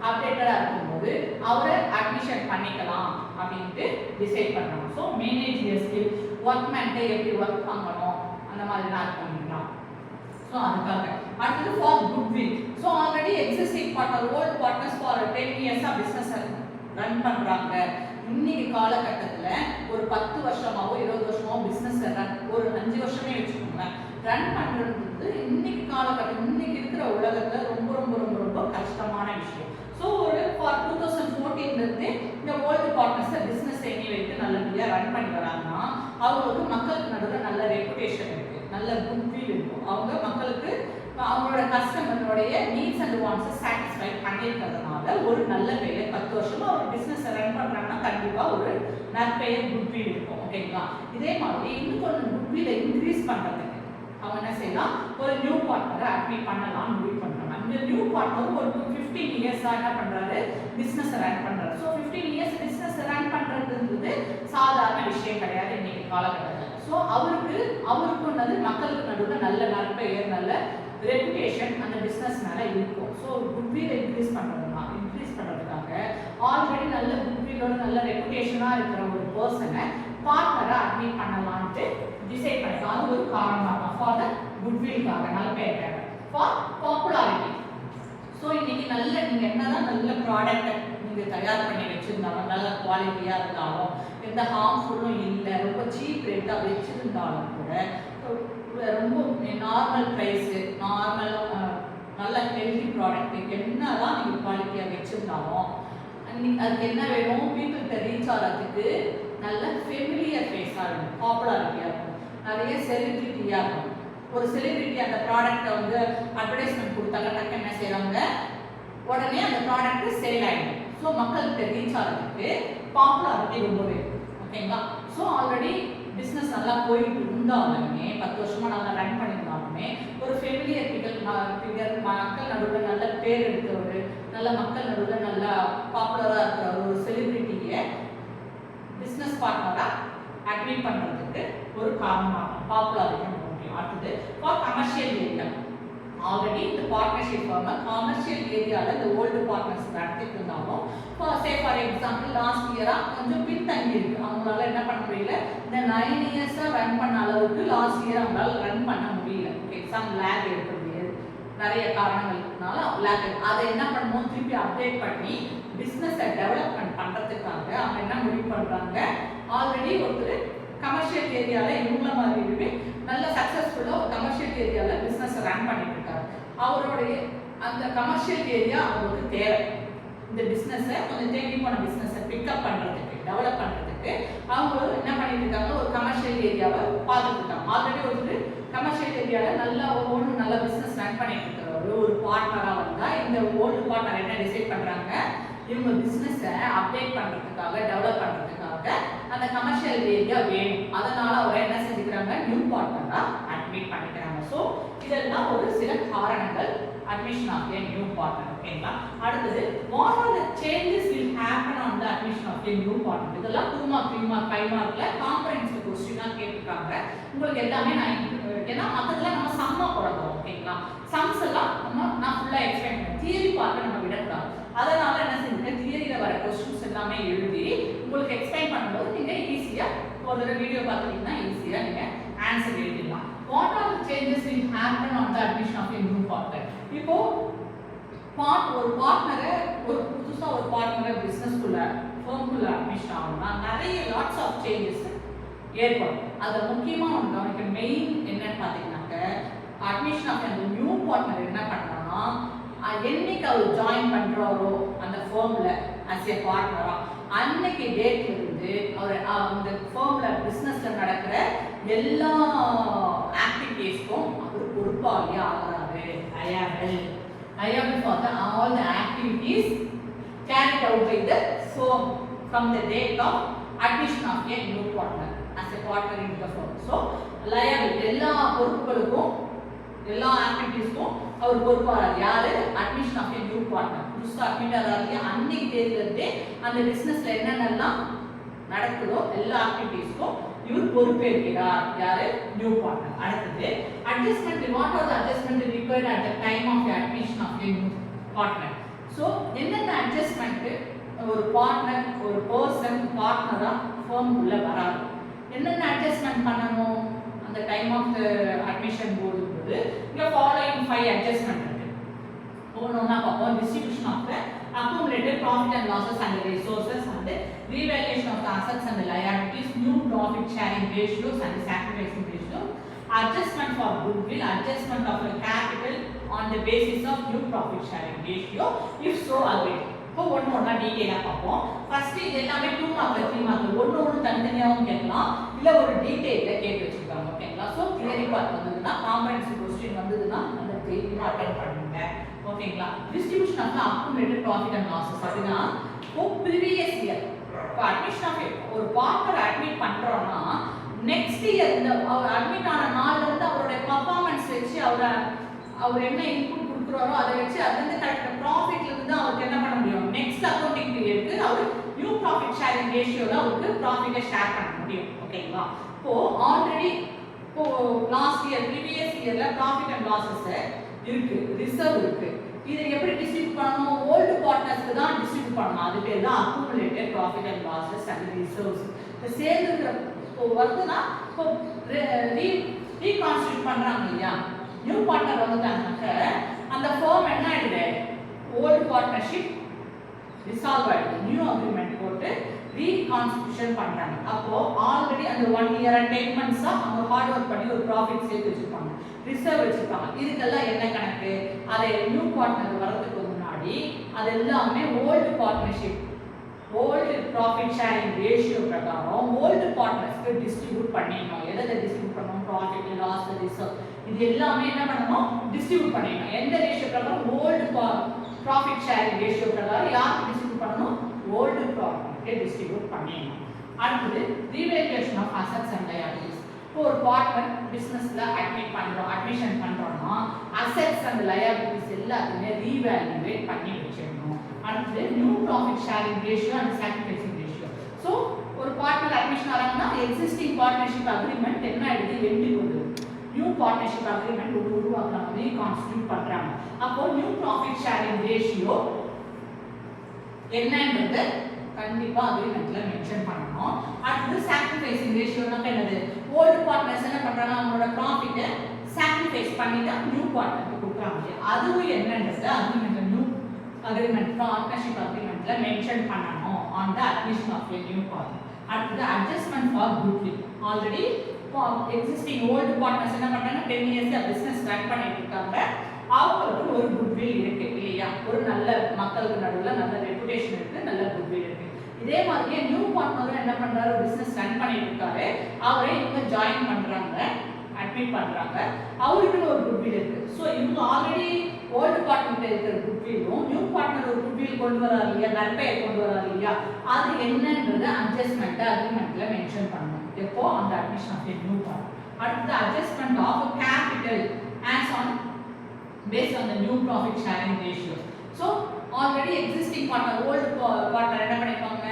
அப்டேட்டடாக இருக்கும்போது அவரை அட்மிஷன் பண்ணிக்கலாம் அப்படின்ட்டு டிசைட் பண்ணுறாங்க. ஸோ மேனேஜர் ஸ்கில், ஒர்க்மேன்ட்டை எப்படி ஒர்க் பண்ணணும் அந்த மாதிரிலாம் இது பண்ணிக்கலாம். ஸோ அதுக்காக அடுத்தது for goodwill. So already existing partner, old partners for 10 இயர்ஸாக பிஸ்னஸ் ரன் பண்ணுறாங்க. இன்னைக்கு காலகட்டத்தில் ஒரு 10 வருஷமாவோ 20 வருஷமாவோ பிஸ்னஸ் ரன், ஒரு 5 வருஷமே வச்சுக்கோங்க ரன் பண்ணுறது இன்னைக்கு காலகட்டம், இன்னைக்கு இருக்கிற உலகத்தில் ரொம்ப ரொம்ப ரொம்ப ரொம்ப கஷ்டமான விஷயம். ஸோ ஒரு 2014 இந்த ஓல்டு பார்ட்னர்ஸை பிஸ்னஸ் எண்ணி வைத்து நல்லபடியாக ரன் பண்ணி வராங்கன்னா அவங்களுக்கு மக்களுக்கு நடுவில் நல்ல ரெப்புடேஷன் இருக்குது, நல்ல குட்வில் இருக்கும். அவங்க மக்களுக்கு அவங்களோட கஸ்டமருடைய நீட்ஸ் அண்ட் வாண்ட்ஸை சாட்டிஸ்ஃபை பண்ணியிருக்கிறதுனால ஒரு நல்ல பெயர், 10 வருஷமா ஒரு பிஸ்னஸ் ரன் பண்ணுறாங்கன்னா கண்டிப்பாக ஒரு நற்பெயர், குட்வில் இருக்கும் ஓகேங்களா. இதே மாதிரி இன்னும் கொஞ்சம் குட்விலை இன்க்ரீஸ் பண்ணுறதுக்கு அவங்க என்ன செய்யலாம், ஒரு நியூ பார்ட்னரை அட்மிட் பண்ணலாம்னு முடிவு பண்ணுறாங்க. இந்த நியூ பார்ட்னர் ஒரு 15 இயர்ஸாக என்ன பண்ணுறாரு, பிஸ்னஸ் ரன் பண்ணுறாரு. ஸோ 15 இயர்ஸ் பிஸ்னஸ் ரன் பண்ணுறதுன்றது சாதாரண விஷயம் கிடையாது இன்னைக்கு காலகட்டத்தில். ஸோ அவருக்குன்னது மக்களுக்கு நடுவில் நல்ல நற்பெயர், நல்ல ரெப்புடேஷன் அந்த பிஸ்னஸ் மேலே இருக்கும். ஸோ குட்வில் இன்க்ரீஸ் பண்ணுறதுக்காக ஆல்ரெடி நல்ல குட்விலோட நல்ல ரெப்புடேஷனாக இருக்கிற ஒரு பர்சனை பார்ட்னரை அட்மிட் பண்ணலான்ட்டு டிசைட் பண்ணிக்கலாம். அது ஒரு காரணமாக ஃபார் த குட்வில்காக, நல்ல பெயர், ஃபார் பாப்புலாரிட்டி. ஸோ இன்னைக்கு நல்ல நீங்கள் என்னதான் நல்ல ப்ராடக்டை நீங்கள் தயார் பண்ணி வச்சுருந்தாலும், நல்ல குவாலிட்டியாக இருந்தாலும், எந்த ஹார்ம்ஃபுல்லும் இல்லை, ரொம்ப சீப் ரேட்டாக வச்சுருந்தாலும் கூட ரொம்ப நார்மல் ப்ரைஸு, நார்மல் நல்ல ஹெல்தி ப்ராடக்ட்டு என்னதான் நீங்கள் குவாலிட்டியாக வச்சுருந்தாலும் அதுக்கு என்ன வேணும், பீப்புள்கிட்ட ரீச் ஆகிறதுக்கு நல்ல ஃபெமிலியர் ஃபேஸாக இருக்கும், பாப்புலாரிட்டியாக இருக்கும், நிறைய செலிபிரிட்டியாக இருக்கும். ஒரு செலிபிரிட்டி அந்த ப்ராடக்டை வந்து அட்வர்டைஸ்மெண்ட் கொடுத்தாங்க, டக்கு என்ன செய்கிறாங்க, உடனே அந்த ப்ராடக்ட் சேல் ஆகிடும். ஸோ மக்கள்கிட்ட ரீச் ஆகிறதுக்கு பாப்புலாரிட்டி ரொம்பவே ஓகேங்களா. ஸோ ஆல்ரெடி பிஸ்னஸ் நல்லா போயிட்டு இருந்தாலுமே, 10 வருஷமாக நல்லா ரன் பண்ணியிருந்தாலுமே, ஒரு ஃபெமிலியர் ஃபிகர் மக்கள் நடுவில் நல்ல பேர் எடுக்கிறவர், நல்ல மக்கள் நடுவில் நல்லா பாப்புலராக இருக்கிற ஒரு செலிபிரிட்டியை பிஸ்னஸ் பார்ட்னராக அட்மிட் பண்ணுறதுக்கு ஒரு காரணமாகும், பாப்புலாரிட்டி முக்கியம். அடுத்தது ஃபார் கமர்ஷியல் ஏரியா. ஆல்ரெடி இந்த பார்ட்னர்ஷிப் ஃபார்ம் கமர்ஷியல் ஏரியாவில் இந்த ஓல்டு பார்ட்னர்ஸ் நடத்திட்டு இருந்தாலும் சே ஃபார் எக்ஸாம்பிள் லாஸ்ட் இயராக கொஞ்சம் பின்தங்கி இருக்கு, அவங்களால என்ன பண்ண முடியல, இந்த 9 இயர்ஸாக ரன் பண்ண அளவுக்கு லாஸ்ட் இயர் அவங்களால ரன் பண்ண முடியல. எக்ஸாம் லேக் ஏற்படுது, நிறைய காரணங்கள்னால லேக். அதை என்ன பண்ணணும், திருப்பி அப்டேட் பண்ணி பிஸ்னஸை டெவலப்மெண்ட் பண்ணுறதுக்காக அவங்க என்ன முடிவு பண்ணுறாங்க, ஆல்ரெடி ஒருத்தர் கமர்ஷியல் ஏரியாவில் இவங்கள மாதிரி நல்ல சக்ஸஸ்ஃபுல்லாக ஒரு கமர்ஷியல் ஏரியாவில் பிஸ்னஸ் ரன் பண்ணிட்டு இருக்காரு. அவருடைய அந்த கமர்ஷியல் ஏரியா அவருக்கு தேவை. இந்த பிஸ்னஸை கொஞ்சம் தேடி போன பிஸ்னஸை பிக்கப் பண்ணுறதுக்கு டெவலப் பண்ணுறதுக்கு அவங்க என்ன பண்ணிட்டு இருக்காங்க, ஒரு கமர்ஷியல் ஏரியாவை பார்த்துட்டு இருக்காங்க. ஆல்ரெடி ஒரு கமர்ஷியல் ஏரியாவில் நல்லா ஒவ்வொன்றும் நல்ல பிஸ்னஸ் ரன் பண்ணிட்டு இருக்கிறவர் ஒரு பார்ட்னராக வந்தால் இந்த ஓல்டு பார்ட்னர் என்ன டிசைட் பண்ணுறாங்க, இவங்க பிஸ்னஸை அப்டேட் பண்ணுறதுக்காக டெவலப் பண்ணுறதுக்காக அந்த கமர்ஷியல் ஏரியா வேணும். அதனால அவர் என்ன செஞ்சுக்கிறாங்க, நியூ பார்ட்னராக அட்மிட் பண்ணிக்கிறாங்க. ஸோ இதெல்லாம் ஒரு சில காரணங்கள் admission of a new partner. ஓகேங்களா? அடுத்தது what are the changes will happen on the admission of a new partner? இதெல்லாம் 2 மார்க் 3 மார்க் 5 மார்க்ல காம்பரன்சிவ் क्वेश्चனா கேட்டிருக்காங்க. உங்களுக்கு எல்லாமே ஏன்னா மத்ததெல்லாம் நம்ம சம்மா போடுறோம். ஓகேங்களா? சம்ஸ் எல்லாம் நான் ஃபுல்லா எக்ஸ்பிளைன் பண்ணேன். தியரி பார்ட் நம்ம விடக்கூடாது. அதனால என்ன செஞ்சேன், தியரியில வர क्वेश्चंस எல்லாமே எழுதி உங்களுக்கு எக்ஸ்பிளைன் பண்ணும்போது நீங்க ஈஸியா ஒரு வீடியோ பார்த்தீங்கன்னா ஈஸியா நீங்க ஆன்சர் எழுதிடலாம். What are the changes will happen on the admission of a new partner? இப்போ ஒரு பார்ட்னரை ஒரு புதுசா ஒரு பார்ட்னரை பிசினஸ்க்குள்ள ஃபர்ம்குள்ள அட்மிஷன் ஆகணும்னா நிறைய லாட்ஸ் ஆஃப் சேஞ்சஸ் ஏற்படும். அதில் முக்கியமாக ஒன்று கவனிக்க மெயின் என்னன்னு பார்த்தீங்கன்னாக்க அட்மிஷன் ஆஃப் அந்த நியூ பார்ட்னர் என்ன பண்ணணும்னா என்னைக்கு அவர் ஜாயின் பண்ணுறாரோ அந்த ஃபர்மில் அஸ் ஏ பார்ட்னராக அன்னைக்கு டேட்ல இருந்து அவர் அந்த ஃபர்ம்ல பிஸ்னஸ்ல நடக்கிற எல்லா ஆக்டிவிட்டீஸ்க்கும் அவர் பொறுப்பாளியா ஆகிறாரு. liable for all the activities carried out by the firm from the date of admission of a new partner as a partner into the firm. So liable எல்லா பொறுப்புகளுக்கும் எல்லா ஆக்டிவிட்டீஸ்க்கும் அவர் பொறுப்பாளர் யாரு, admission of a new partner. புதுசா admit ஆகிறாரு அன்னைக்கு தேதியில இருந்தே அந்த பிசினஸ்ல என்னென்னலாம் நடக்குதோ எல்லா ஆக்டிவிட்டீஸ்க்கும் இவர் பொறுப்பேற்கிறார். யாரு, நியூ பார்ட்னர். அடுத்தது adjustment. What are the adjustment required at the time of admission of a new partner? So என்னென்ன அட்ஜஸ்ட்மெண்ட் ஒரு பார்ட்னர் ஒரு பர்சன் பார்ட்னரா ஃபர்ம் உள்ள வராரு, என்னென்ன அட்ஜஸ்ட்மெண்ட் பண்ணணும் அந்த டைம் ஆஃப் தி அட்மிஷன் போடும்போது இங்க ஃபாலோயிங் 5 அட்ஜஸ்ட்மெண்ட் இருக்கு. ஒவ்வொன்றா பார்ப்போம். Distribution of the accumulated profit and losses and resources and the revaluation of the assets and the liabilities, new profit sharing ratios and the sacrificing ratio, adjustment for goodwill, adjustment of the capital on the basis of new profit sharing ratio if so agreed. இப்போ ஒண்ணா டீடைலா பார்ப்போம். First இது எல்லாமே 2 mark 3 mark ஒண்ணு தனித்தனியாவும் கேட்கலாம், இல்ல ஒரு டீடைல்ல கேட்டு வச்சிருக்காங்க. ஓகேங்களா? சோ தியரி பார்ட் வந்ததுன்னா காம்பரன்சிவ் क्वेश्चन வந்ததுன்னா அந்த தியரி அட்டெண்ட் பண்ணுங்க. ஓகேங்களா? Distribution of accumulated profit and losses அப்படினா இப்போ ப்ரீவியஸ் இயர் இப்போ அட்மிஷன் ஆஃப் ஒரு பார்ட்னர் அட்மிட் பண்றோம்னா நெக்ஸ்ட் இயர் இந்த அவர் அட்மிட் ஆன நாள்ல இருந்து அவருடைய பெர்ஃபார்மன்ஸ் வச்சு அவர் என்ன இன்புட் கொடுக்குறாரோ அதை வச்சு அதுல இருந்து கிடைக்கிற ப்ராஃபிட்ல இருந்து அவருக்கு என்ன பண்ண முடியும், நெக்ஸ்ட் அக்கவுண்டிங் பீரியட்க்கு அவர் நியூ ப்ராஃபிட் ஷேரிங் ரேஷியோல அவருக்கு ப்ராஃபிட்டை ஷேர் பண்ண முடியும். ஓகேங்களா? இப்போ ஆல்ரெடி இப்போ லாஸ்ட் இயர் ப்ரீவியஸ் இயர்ல ப்ராஃபிட் அண்ட் லாஸஸ் இருக்கு, ரிசர்வ் இருக்கு. இதை எப்படி டிஸ்ட்ரிபியூட் பண்ணணும், ஓல்டு பார்ட்னர்ஸ்க்கு தான் டிஸ்ட்ரிபியூட் பண்ணணும். அது பேர் தான் accumulated profit and losses and reserves. இந்த சேர்ந்து இப்போ வருதுன்னா இப்போ ரீகான்ஸ்டிட்யூட் பண்றாங்க இல்லையா, நியூ பார்ட்னர் வந்துட்டாங்கனாக்க அந்த ஃபார்ம் என்ன ஆயிடுது, ஓல்டு பார்ட்னர்ஷிப் டிசால்வ் ஆயிடுது, நியூ அக்ரிமெண்ட் போட்டு ரீகான்ஸ்டிட்யூஷன் பண்றாங்க. அப்போ ஆல்ரெடி அந்த 1 இயர் 10 மந்த்ஸா அவங்க ஹார்ட் ஒர்க் பண்ணி ஒரு ப்ராஃபிட் சேர்த்து வச்சிருப்பாங்க, ரிசர்வ் வச்சிருப்பாங்க. இதுக்கெல்லாம் என்ன கணக்கு, அதை நியூ பார்ட்னர் வரதுக்கு முன்னாடி அது எல்லாமே old partnership old profit sharing ratio பிரகாரம் ஓல்டு பார்ட்னர்ஸ்க்கு டிஸ்ட்ரிபியூட் பண்ணிடணும். எதை டிஸ்ட்ரிபியூட் பண்ணணும், ப்ராஃபிட் லாஸ் ரிசர்வ் இது எல்லாமே என்ன பண்ணணும், டிஸ்ட்ரிபியூட் பண்ணிடணும். எந்த ரேஷியோ பிரகாரம், ஓல்டு ப்ராஃபிட் ஷேரிங் ரேஷியோ பிரகாரம் யாருக்கு டிஸ்ட்ரிபியூட் பண்ணணும், ஓல்டு ப்ராஃபிட்க்கு டிஸ்ட்ரிபியூட் பண்ணிடணும். அடுத்தது revaluation of assets and liabilities. இப்போ ஒரு பார்ட்னர் பிசினஸ்ல அட்மிஷன் பண்றோம்னா அசெட்ஸ் அண்ட் லயபிலிட்டிஸ் எல்லாத்தையுமே ரீவேல்யூவேட் பண்ணி வச்சிடணும். அடுத்து new profit sharing ratio and sacrificing ratio. So ஒரு பார்ட்னர் அட்மிஷன் ஆகிறாங்கன்னா எக்ஸிஸ்டிங் பார்ட்னர்ஷிப் அக்ரிமெண்ட் என்ன ஆயிடுது, எண்டுக்கு வருது. நியூ பார்ட்னர்ஷிப் அக்ரிமெண்ட் உருவாக்குறாங்க, ரீகான்ஸ்டிடியூட் பண்றாங்க. அப்போ நியூ ப்ராஃபிட் ஷேரிங் ரேஷியோ என்னன்றது கண்டிப்பா அக்ரிமெண்ட்ல மென்ஷன் பண்ணணும். அடுத்து சாக்ரிஃபைசிங் ரேஷியோனா என்னது? ஓல்டு பார்ட்னர்ஸ் என்ன பண்றாங்க, அவங்களோட ப்ராஃபிட்டை சாக்ரிஃபைஸ் பண்ணி தான் நியூ பார்ட்னருக்கு கொடுக்குறாங்க. அதுவும் என்னன்றது அக்ரிமெண்ட்ல நியூ அக்ரிமெண்ட் பார்ட்னர்ஷிப் அக்ரிமெண்ட்ல மென்ஷன் பண்ணணும் on the admission of a new partner. அடுத்து adjustment for goodwill. Already existing old partners என்ன பண்றாங்க, 10 இயர்ஸ் பிசினஸ் ரன் பண்ணிட்டு இருக்காங்க. அவங்களுக்கு ஒரு குட்வில் இருக்கு இல்லையா, ஒரு நல்ல மக்களுக்கு நடுவில் நல்ல ரெப்புடேஷன் இருக்கு, நல்ல குட்வில் இருக்கு. இதே மாதிரியே நியூ பார்ட்னரும் என்ன பண்றாரு, பிசினஸ் ரன் பண்ணிட்டு இருக்காரு, அவரே இவங்க ஜாயின் பண்றாங்க, அட்மிட் பண்றாங்க, அவருக்கு ஒரு குட்வில் இருக்கு. ஸோ இவங்க ஆல்ரெடி ஓல்டு பார்ட்னர் இருக்கிற குட்விலும் நியூ பார்ட்னர் ஒரு குட்வில் கொண்டு வராரு இல்லையா, நற்பெயர் கொண்டு வராரு இல்லையா, அது என்னன்றது அட்ஜஸ்ட்மெண்ட் அக்ரிமெண்ட்ல மென்ஷன் பண்ணணும். எப்போ அந்த அட்மிஷன் ஆஃப் நியூ பார்ட்னர். அடுத்து adjustment of capital as on based on the new profit sharing ratio. So already existing partner old partner என்ன பண்ணிருக்காங்க,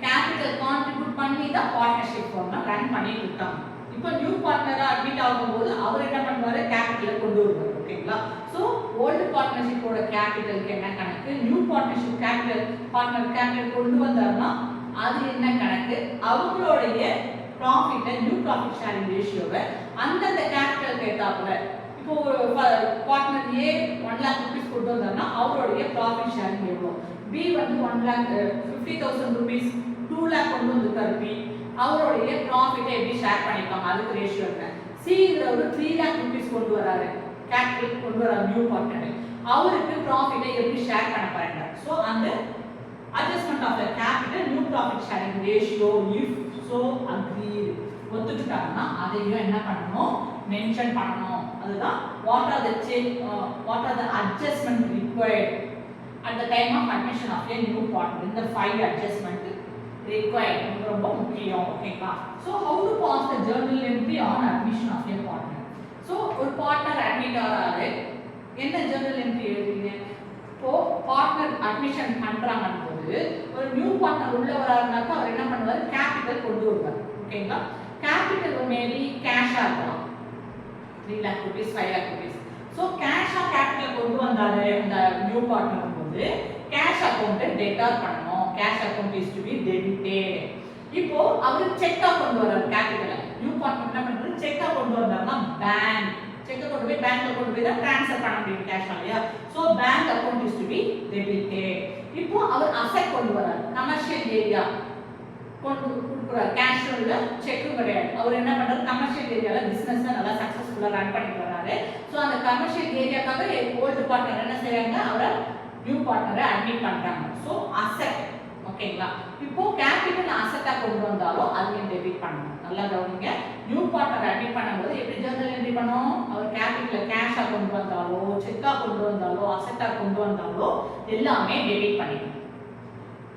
கேபிட்டல் கான்ட்ரிபியூட் பண்ணி தான் பார்ட்னர்ஷிப் ஃபார்ம் ரன் பண்ணிட்டு இருக்காங்க. இப்போ நியூ பார்ட்னரா அட்மிட் ஆகும்போது அவர் என்ன பண்ணுவாரு, கேபிட்டலை கொண்டு வருவார். ஓகேங்களா? ஸோ ஓல்டு பார்ட்னர்ஷிப்போட கேபிட்டலுக்கு என்ன கணக்கு, new partnership capital partner capital கொண்டு வந்தாருன்னா அது என்ன கணக்கு, அவங்களுடைய ப்ராஃபிட்டை நியூ ப்ராஃபிட் ஷேரிங் ரேஷியோவை அந்தந்த கேபிட்டலுக்கு ஏற்றாப்புல இப்போ பார்ட்னர் ஏ 1 lakh rupees கொண்டு வந்தாருன்னா அவருடைய ப்ராஃபிட் ஷேரிங் எவ்வளோ, பி வந்து 1,50,000 rupees 2 lakh கொண்டு வந்திருக்காரு பி, அவருடைய ப்ராஃபிட்டை எப்படி ஷேர் பண்ணிப்பாங்க, அதுக்கு ரேஷியோ என்ன. சிங்கிறவர் 3 lakh rupees கொண்டு வராரு, கேபிட்டல் கொண்டு வராரு நியூ பார்ட்னர், அவருக்கு ப்ராஃபிட்டை எப்படி ஷேர் பண்ண போறாங்க. ஸோ அந்த adjustment of the capital new profit sharing ratio if so agreed ஒத்துக்கிட்டாங்கன்னா அதையும் என்ன பண்ணணும், மென்ஷன் பண்ணணும். அதுதான் what are the adjustment required at the time of admission of a new partner. இந்த 5 adjustment required ரொம்ப முக்கியம். ஓகேங்களா? so how to pass the journal entry on admission of a partner. so ஒரு பார்ட்னர் அட்மிட் ஆறாரு, என்ன journal entry எழுதுறீங்க, இப்போ partner admission பண்றாங்கன்னு போது ஒரு நியூ பார்ட்னர் உள்ள வராருனாக்கா அவர் என்ன பண்ணுவார், கேபிட்டல் கொண்டு வருவார். ஓகேங்களா? கேபிட்டல் மேபி கேஷா இருக்கலாம், 3 lakh rupees 5 lakh rupees. so cash ஆ கேபிட்டல் கொண்டு வந்தாரு அந்த நியூ பார்ட்னர் போது கேஷ் அக்கவுண்ட் டெட்டார் பண்ணனும், cash account is to be debited. இப்போ அவர் செக்கா கொண்டு வராரு கேபிட்டல், நியூ பார்ட்னர் என்ன பண்றாரு, செக்கா கொண்டு வந்தாருன்னா பேங்க் செக்கை கொண்டு போய் பேங்க்ல கொண்டு போய் தான் ட்ரான்ஸ்ஃபர் பண்ண முடியும் கேஷ் இல்லையா. so bank account is to be debited. இப்போ அவர் அசெட் கொண்டு வராரு, கமர்ஷியல் ஏரியா கொண்டு கொடுக்குறாரு, கேஷ்ல செக்கும் கிடையாது, அவர் என்ன பண்றாரு, கமர்ஷியல் ஏரியால பிசினஸ் நல்லா சக்சஸ்ஃபுல்லா ரன் பண்ணிட்டு வராரு. ஸோ அந்த கமர்ஷியல் ஏரியாக்காக ஓல்டு பார்ட்னர் என்ன செய்றாங்க, அவரை நியூ பார்ட்னரை அட்மிட் பண்றாங்க. So asset. ஓகேங்களா? இப்போ கேபிட்டல் அசெட்டா கொண்டு வந்தாலும் அதையும் டெபிட் பண்ணணும். நல்லா கவனிங்க, நியூ பார்ட்னர் அட்மிட் பண்ணும்போது எப்படி ஜர்னல் என்ட்ரி பண்ணணும், அவர் கேபிட்டல் கேஷா கொண்டு வந்தாலோ செக்கா கொண்டு வந்தாலோ அசெட்டா கொண்டு வந்தாலோ எல்லாமே டெபிட் பண்ணிக்கணும்.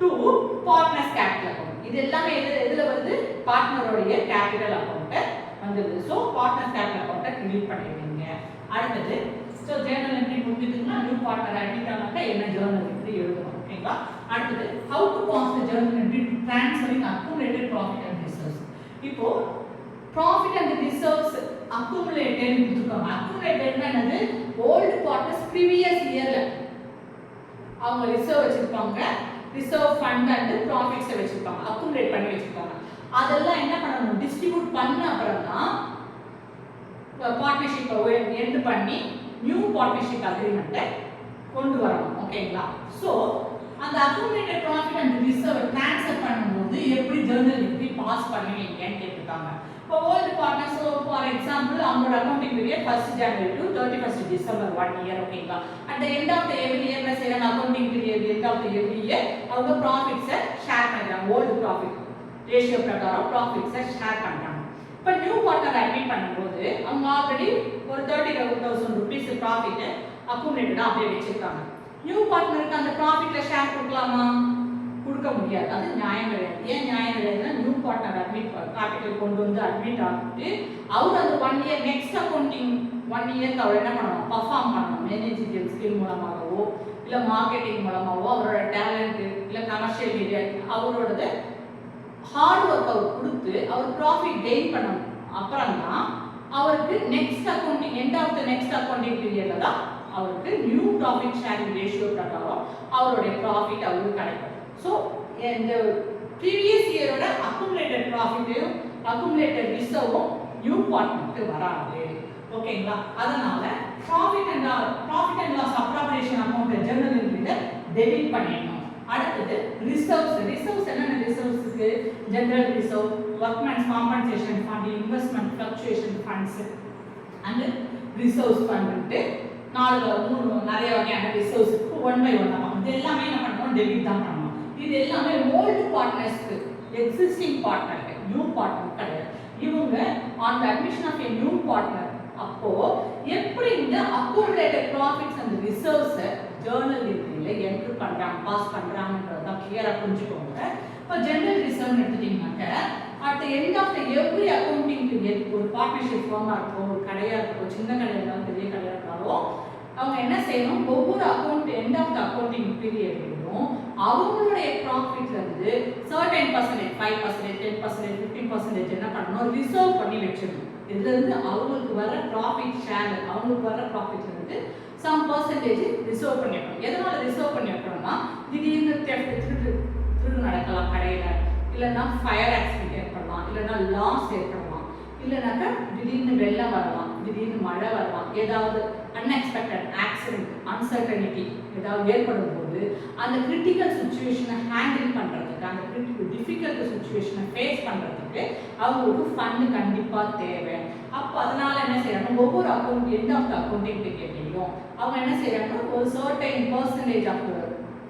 2 பார்ட்னர்ஸ் கேபிட்டல் அக்கவுண்ட். இது எல்லாமே எதுல வருது, பார்ட்னரோட கேபிட்டல் அக்கவுண்ட் வந்துருது. சோ பார்ட்னர்ஸ் கேபிட்டல் அக்கவுண்ட்டை கிரியேட் பண்ணிடுவீங்க. அடுத்து சோ ஜர்னல் என்ட்ரி முடிஞ்சிட்டுனா நியூ பார்ட்னர் அட்மிட் ஆனாக்க என்ன ஜர்னல் என்ட்ரி எழுதணும். ஓகேங்களா? அடுத்து how to pass the journal entry to transferring accumulated profit and reserves. இப்போ profit and reserves accumulated கொடுத்துருக்காங்க. accumulated என்னது, ஓல்டு பார்ட்னர்ஸ் previous இயர்ல அவங்க ரிசர்வ் வச்சிருப்பாங்க, ரிசர்வ் ஃபண்ட் அண்ட் ப்ராஃபிட்ஸ் வச்சிருப்பாங்க, அக்குமுலேட் பண்ணி வச்சிருப்பாங்க. அதெல்லாம் என்ன பண்ணணும், டிஸ்ட்ரிபியூட் பண்ண அப்புறம் தான் பார்ட்னர்ஷிப்பை எண்ட் பண்ணி நியூ பார்ட்னர்ஷிப் அக்ரிமெண்ட்டை கொண்டு வரணும். ஓகேங்களா? ஸோ அந்த accumulated profit and reserve transfer பண்ணும்போது எப்படி ஜர்னல் என்ட்ரி பாஸ் பண்ணுவீங்கன்னு கேட்டிருக்காங்க. இப்போ ஓல்டு பார்ட்னர்ஸ் ஃபார் எக்ஸாம்பிள் அவங்களோட accounting period 1st January to 31st December 1 year. ஓகேங்களா? At the end of the every year செய்யற accounting period end of the every year அவங்க ப்ராஃபிட்ஸை ஷேர் பண்றாங்க, ஓல்டு ப்ராஃபிட் ரேஷியோ பிரகாரம் ப்ராஃபிட்ஸை ஷேர் பண்றாங்க. இப்போ நியூ பார்ட்னர் அட்மிட் பண்ணும்போது அவங்க ஆல்ரெடி ஒரு 30,000 rupees ப்ராஃபிட் அக்குமுலேட்டடா அப்படியே வச்சிருக்காங்க. நியூ பார்ட்னருக்கு அந்த ப்ராஃபிட்ல ஷேர் கொடுக்கலாமா, கொடுக்க முடியாது, அது நியாயம் கிடையாது. ஏன் நியாயம் கிடையாதுன்னா நியூ பார்ட்னர் அட்மிட் கேபிட்டல் கொண்டு வந்து அட்மிட் ஆகிட்டு அவர் அந்த 1 year நெக்ஸ்ட் அக்கௌண்டிங் 1 yearக்கு அவர் என்ன பண்ணணும், பர்ஃபார்ம் பண்ணணும். மேனேஜியல் ஸ்கில் மூலமாகவோ இல்லை மார்க்கெட்டிங் மூலமாகவோ அவரோட டேலண்ட் இல்லை கமர்ஷியல் ஏரியா அவரோடது ஹார்ட் ஒர்க் அவர் கொடுத்து அவர் ப்ராஃபிட் கெயின் பண்ணணும். அப்புறம் தான் அவருக்கு next accounting end of the next accounting பீரியட்ல தான் அவருக்கு நியூ ப்ராஃபிட் ஷேரிங் ரேஷியோ பிரகாரம் அவருடைய ப்ராஃபிட் அவருக்கு கிடைக்கும். ஸோ இந்த ப்ரீவியஸ் இயரோட அக்குமுலேட்டட் ப்ராஃபிட்டையும் அக்குமுலேட்டட் ரிசர்வும் நியூ பார்ட்னருக்கு வராது. ஓகேங்களா? அதனால profit and loss appropriation amount general என்ட்ரியில டெபிட் பண்ணிடணும். அடுத்தது ரிசர்வ்ஸ் என்னென்ன ரிசர்வ்ஸ்க்கு general reserve, workmen's compensation fund, investment fluctuation funds and reserves fund நிறைய வகையான ரிசர்வ்ஸ் ஒன் பை ஒன் தான். இது எல்லாமே என்ன பண்ணணும்? டெபிட் தான் பண்ணணும். இது எல்லாமே ஓல்டு பார்ட்னர்ஸ்க்கு, எக்ஸிஸ்டிங் பார்ட்னருக்கு, நியூ பார்ட்னர் கிடையாது. இவங்க on the admission of a new partner அப்போ எப்படி இந்த accumulated profits and reserves journal என்ட்ரியில என்ட்ரி பண்றாங்க, பாஸ் பண்றாங்கன்றத கிளியரா புரிஞ்சுக்கோங்க. இப்போ ஜெனரல் ரிசர்வ் எடுத்துட்டீங்கன்னாக்க at the end of the every accounting period ஒரு பார்ட்னர்ஷிப் ஃபார்மா இருக்கும், ஒரு கடையா இருக்கும், சின்ன கடையா இருந்தாலும் பெரிய கடையா இருந்தாலும் அவங்க என்ன செய்யணும்? ஒவ்வொரு account end of the accounting பீரியட்லயும் அவங்களுடைய ப்ராஃபிட்ல இருந்து சர்டன் பர்சன்டேஜ் 5%, 10%, 15% என்ன பண்ணணும்? ரிசர்வ் பண்ணி வச்சிடணும். இதுல இருந்து அவங்களுக்கு வர ப்ராஃபிட் ஷேர், அவங்களுக்கு வர ப்ராஃபிட்ல இருந்து சம் பர்சன்டேஜ் ரிசர்வ் பண்ணி வைக்கணும். எதனால ரிசர்வ் பண்ணி வைக்கணும்னா திடீர்னு திருடு நடக்கலாம் கடையில, இல்லைன்னா ஃபயர் ஆக்சிடென்ட் ஏற்படலாம், இல்லைன்னா லாஸ் ஏற்படலாம், இல்லைனாக்கா திடீர்னு வெள்ளம் வரலாம், திடீர்னு மழை வரலாம், ஏதாவது அன்எக்ஸ்பெக்டட் ஆக்சிடென்ட் அன்சர்டனிட்டி ஏதாவது ஏற்படும் போது அந்த கிரிட்டிக்கல் சுச்சுவேஷனை ஹேண்டில் பண்றதுக்கு, அந்த டிஃபிகல்ட் சுச்சுவேஷனை ஃபேஸ் பண்றதுக்கு அவங்களுக்கு ஃபண்ட் கண்டிப்பா தேவை. அப்போ அதனால என்ன செய்யறாங்க? ஒவ்வொரு account end of the accounting பீரியட்லயும் அவங்க என்ன செய்யறாங்க? ஒரு சர்டைன் பர்சன்டேஜ் ஆஃப்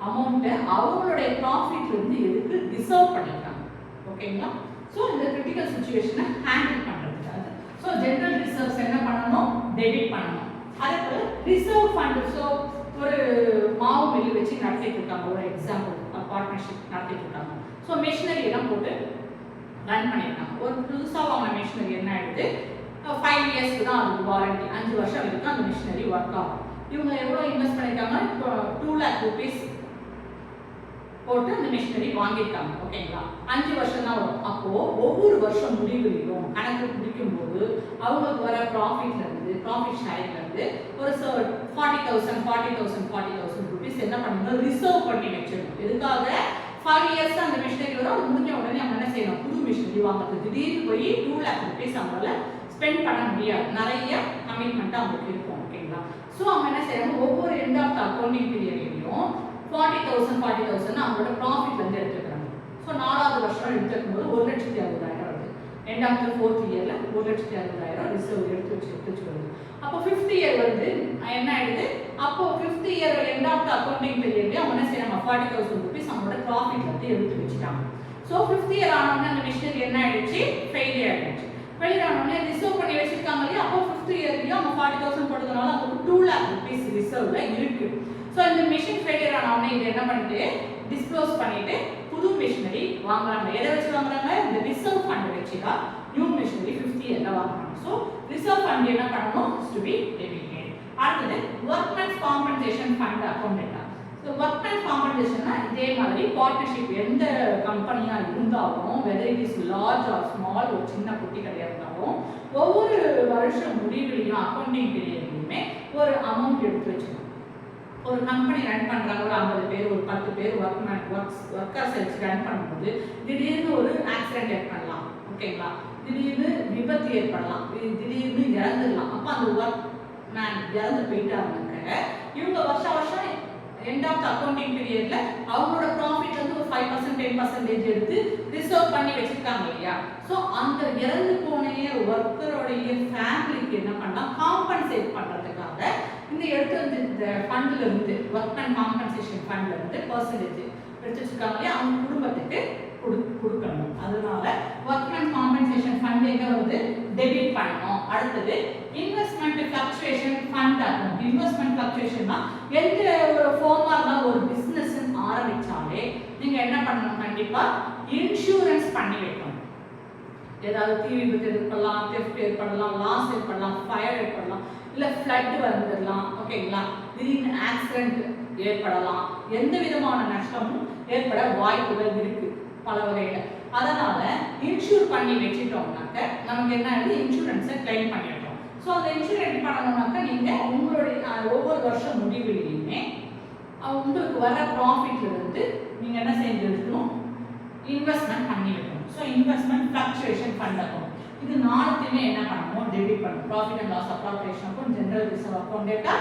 அமௌண்ட்டை அவங்களுடைய ப்ராஃபிட்ல இருந்து எதுக்கு ரிசர்வ் பண்ணிருக்காங்க. ஓகேங்களா? ஸோ இந்த கிரிட்டிக்கல் சுச்சுவேஷனை ஹேண்டில் பண்றதுக்காக ஸோ ஜெனரல் ரிசர்வ்ஸ் என்ன பண்ணணும்? டெபிட் பண்ணணும். அதே போல ரிசர்வ் ஃபண்ட், ஸோ ஒரு மாவு மில் வச்சு நடத்திட்டு இருக்காங்க, ஒரு எக்ஸாம்பிள் பார்ட்னர்ஷிப் நடத்திட்டு இருக்காங்க. ஸோ மிஷினரி எல்லாம் போட்டு ரன் பண்ணியிருக்காங்க. ஒரு புதுசாக வாங்கின மிஷினரி என்ன ஆயிடுது? 5 இயர்ஸ்க்கு தான் அதுக்கு வாரண்டி, 5 வருஷம் வரைக்கும் அந்த மிஷினரி ஒர்க் ஆகும். இவங்க எவ்வளோ இன்வெஸ்ட் பண்ணியிருக்காங்க? இப்போ 2 lakh rupees போட்டு அந்த மிஷினரி வாங்கியிருக்காங்க. ஓகேங்களா? 5 வருஷம் தான் வரும். அப்போ ஒவ்வொரு வருஷம் முடிவுலையும் கணக்கு முடிக்கும் போது அவங்களுக்கு வர ப்ராஃபிட்ல இருந்து, ப்ராஃபிட் ஷேரிங்ல இருந்து ஒரு 40,000 rupees என்ன பண்ணணும்? ரிசர்வ் பண்ணி வச்சிடணும். எதுக்காக? 5 இயர்ஸ் அந்த மிஷினரி வரும். அது முடிஞ்ச உடனே அவங்க என்ன செய்யணும்? புது மிஷினரி வாங்குறது. திடீர்னு போய் 2 lakh rupees அவங்களால ஸ்பெண்ட் பண்ண முடியாது. நிறைய கமிட்மெண்ட் அவங்களுக்கு இருக்கும். ஓகேங்களா? ஸோ அவங்க என்ன செய்யணும்? ஒவ்வொரு எண்ட் ஆஃப் த அக்கௌண்டிங் பீரியட்லையும் 40,000 அவங்களோட ப்ராஃபிட்ல இருந்து எடுத்துக்கிறாங்க. ஸோ 4வது வருஷம் எடுத்துக்கும் போது 1,60,000 வருது. எண்ட் ஆஃப் த 4th இயர்ல 1,60,000 ரிசர்வ் எடுத்து வச்சு வருது. அப்போ 5th இயர் வந்து என்ன ஆயிடுது? அப்போ 5th year end of the accounting பீரியட்ல அவங்க என்ன செய்யறாங்க? 40,000 rupees அவங்களோட ப்ராஃபிட்ல இருந்து எடுத்து வச்சுட்டாங்க. ஸோ 5th இயர் ஆனோடனே அந்த மிஷினரி என்ன ஆயிடுச்சு? ஃபெயிலியர் ஆயிடுச்சு. ஃபெயிலியர் ஆனோடனே ரிசர்வ் பண்ணி வச்சிருக்காங்க இல்லையா? அப்போ 5th இயர்லயும் அவங்க 40,000 போட்டதுனால அவங்களுக்கு 2 lakh rupees ரிசர்வ்ல இருக்கு. ஸோ இந்த மிஷின் ஃபெயிலியர் ஆனோடனே இது என்ன பண்ணிட்டு டிஸ்க்ளோஸ் பண்ணிட்டு புது மிஷினரி வாங்குறாங்க. எதை வச்சு வாங்குறாங்க? இந்த ரிசர்வ் ஃபண்ட் வச்சு தான் நியூ மிஷினரி 5th இயர்ல வாங்குறாங்க. ஸோ ரிசர்வ் ஃபண்ட் என்ன பண்ணணும்? To be debited. அடுத்தது workmen's compensation fund account. So workmen's காம்பன்சேஷன்னா இதே மாதிரி பார்ட்னர்ஷிப் எந்த கம்பெனியா இருந்தாலும், whether it is large or small, ஒரு சின்ன குட்டி கடையா இருந்தாலும் ஒவ்வொரு வருஷம் முடிவுலையும் அக்கௌண்டிங் பீரியட்லையுமே ஒரு அமௌண்ட் எடுத்து வச்சுக்கணும். ஒரு கம்பெனி ரன் பண்றாங்க, ஒரு 50 பேர், ஒரு 10 பேர் ஒர்க்கர்ஸ் வச்சு ரன் பண்ணும்போது திடீர்னு ஒரு ஆக்சிடென்ட் ஏற்படலாம். ஓகேங்களா? திடீர்னு விபத்து ஏற்படலாம், திடீர்னு இறந்துடலாம். அப்போ அந்த ஒர்க் மேன் இறந்து போயிட்டாங்க. இவங்க வருஷம் எண்ட் ஆஃப் த அக்கௌண்டிங் பீரியட்ல அவங்களோட ப்ராஃபிட் வந்து ஒரு 5%, 10% எடுத்து ரிசர்வ் பண்ணி வச்சிருக்காங்க இல்லையா? ஸோ அந்த இறந்து போன ஒர்க்கருடைய ஃபேமிலிக்கு என்ன பண்ணா? காம்பன்சேட் பண்றதுக்காக இந்த எடுத்து வந்து இந்த ஃபண்ட்ல இருந்து, ஒர்க்மேன் காம்பன்சேஷன் ஃபண்ட்ல இருந்து பர்சன்டேஜ் எடுத்து வச்சிருக்காங்க இல்லையா? அவங்க குடும்பத்துக்கு கொடுக்கணும். அதனால ஒர்க்மேன் காம்பன்சேஷன் ஃபண்ட் எங்க வந்து டெபிட் பண்ணணும். அடுத்தது investment fluctuation fund account. Investment ஃப்ளக்சுவேஷன்னா எந்த ஒரு ஃபார்மா இருந்தாலும் ஒரு பிசினஸ் ஆரம்பிச்சாலே நீங்க என்ன பண்ணணும்? கண்டிப்பா இன்சூரன்ஸ் பண்ணி வைக்கணும். ஏதாவது தீ விபத்து ஏற்படலாம், தெஃப்ட் ஏற்படலாம், லாஸ் ஏற்படலாம், ஃபயர் ஏற்படலாம், இல்ல ஃப்ளட் வந்துடலாம். ஓகேங்களா? திடீர்னு ஆக்சிடென்ட் ஏற்படலாம். எந்த விதமான நஷ்டமும் ஏற்பட வாய்ப்புகள் இருக்கு பல வகையில. அதனால இன்சூர் பண்ணி வச்சிட்டோம்னாக்க நமக்கு என்ன ஆகுது, இன்சூரன்ஸை கிளைம் பண்ணிடுறோம். ஸோ அந்த இன்சூர் எப்படி பண்ணணும்னாக்க நீங்கள் உங்களுடைய ஒவ்வொரு வருஷம் முடிவுலையுமே உங்களுக்கு வர ப்ராஃபிட்ல இருந்து நீங்கள் என்ன செஞ்சு வைக்கணும், இன்வெஸ்ட்மெண்ட் பண்ணி வைக்கணும். So investment fluctuation fund account இது நாலுத்தையுமே என்ன பண்ணணும், டெபிட் பண்ணணும். Profit and loss appropriation account, general reserve account data,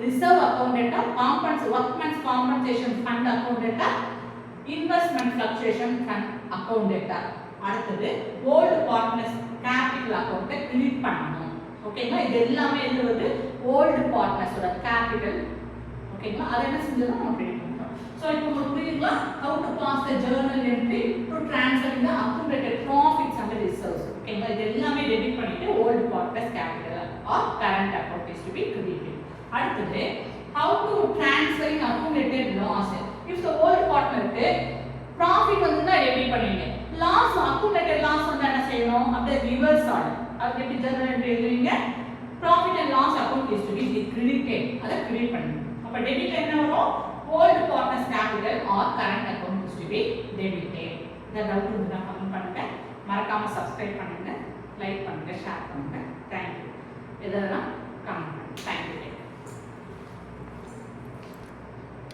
reserve account data, workmen's compensation fund account data, investment fluctuation fund account data. அடுத்தது ஓல்டு பார்ட்னர்ஸ் கேபிட்டல் அக்கௌண்ட்டை credit பண்ணணும். ஓகேங்களா, இது எல்லாமே இது வந்து ஓல்டு பார்ட்னர்ஸோட கேபிட்டல். ஓகேங்களா, அதை என்ன செஞ்சோம்னா நம்ம கிரெடிட் பண்ணுறோம். ஸோ இப்போ உங்களுக்கு புரியுதுங்களா, how to pass the journal entry to transfer the accumulated profits and reserves. ஓகேங்களா, இது எல்லாமே டெபிட் பண்ணிட்டு old partners capital or current account is to be credited. அடுத்தது how to transferring accumulated loss. if the old partnerக்கு profit வந்துனா debit பண்ணுவீங்க, loss accumulated loss வந்து என்ன செய்யணும், அப்படியே ரிவர்ஸ் ஆகும். அது எப்படி ஜர்னல் என்ட்ரி எழுதுவீங்க, profit and loss account is to be credited, அதை கிரெடிட் பண்ணுங்க. அப்ப டெபிட் என்ன வரும், old partners capital or current account is to be debited. இந்த டவுட் இருந்தா கமெண்ட் பண்ணுங்க, மறக்காம சப்ஸ்கிரைப் பண்ணுங்க, லைக் பண்ணுங்க, ஷேர் பண்ணுங்க. தேங்க்யூ. இதெல்லாம்